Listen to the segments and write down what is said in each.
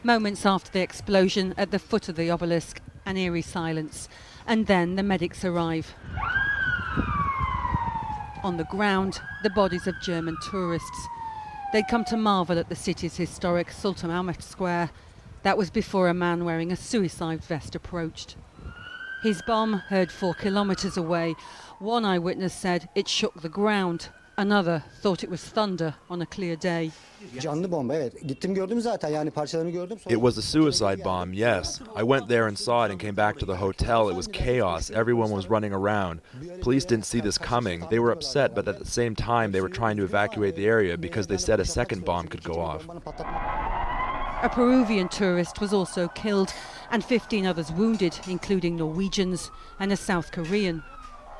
Moments after the explosion at the foot of the obelisk, an eerie silence. And then the medics arrive. On the ground, the bodies of German tourists. They'd come to marvel at the city's historic Sultan Ahmet Square. That was before a man wearing a suicide vest approached. His bomb heard 4 kilometres away. One eyewitness said it shook the ground. Another thought it was thunder on a clear day. It was a suicide bomb, yes. I went there and saw it and came back to the hotel. It was chaos. Everyone was running around. Police didn't see this coming. They were upset, but at the same time they were trying to evacuate the area because they said a second bomb could go off. A Peruvian tourist was also killed and 15 others wounded, including Norwegians and a South Korean.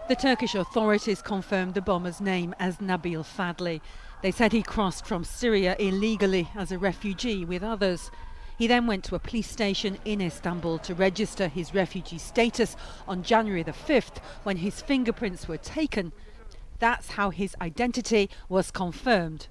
The Turkish authorities confirmed the bomber's name as Nabil Fadli. They said he crossed from Syria illegally as a refugee with others. He then went to a police station in Istanbul to register his refugee status on January the 5th when his fingerprints were taken. That's how his identity was confirmed.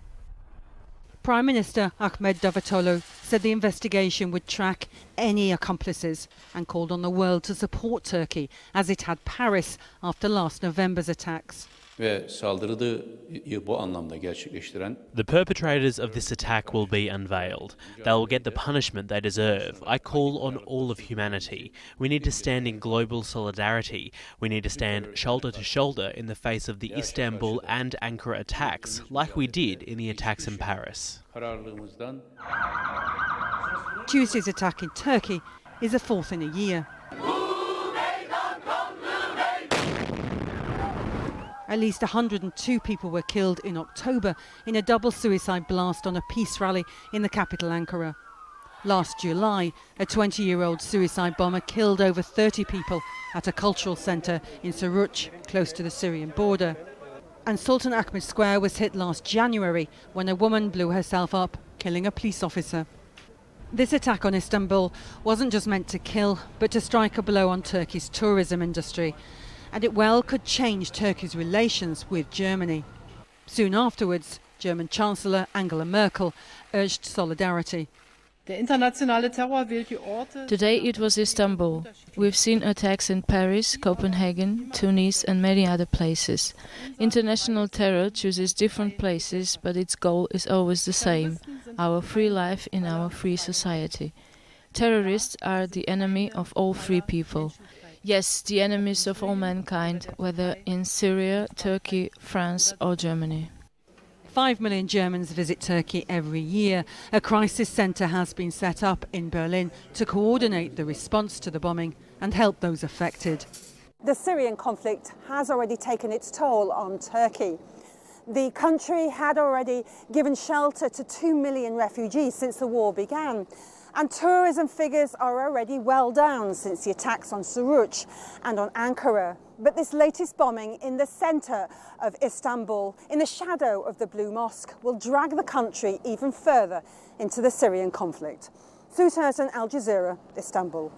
Prime Minister Ahmet Davutoglu said the investigation would track any accomplices and called on the world to support Turkey as it had Paris after last November's attacks. The perpetrators of this attack will be unveiled. They will get the punishment they deserve. I call on all of humanity. We need to stand in global solidarity. We need to stand shoulder to shoulder in the face of the Istanbul and Ankara attacks, like we did in the attacks in Paris. Tuesday's attack in Turkey is the 4th in a year. At least 102 people were killed in October in a double suicide blast on a peace rally in the capital Ankara. Last July, a 20-year-old suicide bomber killed over 30 people at a cultural centre in Suruç, close to the Syrian border. And Sultan Ahmet Square was hit last January when a woman blew herself up, killing a police officer. This attack on Istanbul wasn't just meant to kill, but to strike a blow on Turkey's tourism industry. And it well could change Turkey's relations with Germany. Soon afterwards, German Chancellor Angela Merkel urged solidarity. Today it was Istanbul. We've seen attacks in Paris, Copenhagen, Tunis and many other places. International terror chooses different places, but its goal is always the same: our free life in our free society. Terrorists are the enemy of all free people. Yes, the enemies of all mankind, whether in Syria, Turkey, France or Germany. 5 million Germans visit Turkey every year. A crisis centre has been set up in Berlin to coordinate the response to the bombing and help those affected. The Syrian conflict has already taken its toll on Turkey. The country had already given shelter to 2 million refugees since the war began. And tourism figures are already well down since the attacks on Suruç and on Ankara. But this latest bombing in the centre of Istanbul, in the shadow of the Blue Mosque, will drag the country even further into the Syrian conflict. Sue Turton, Al Jazeera, Istanbul.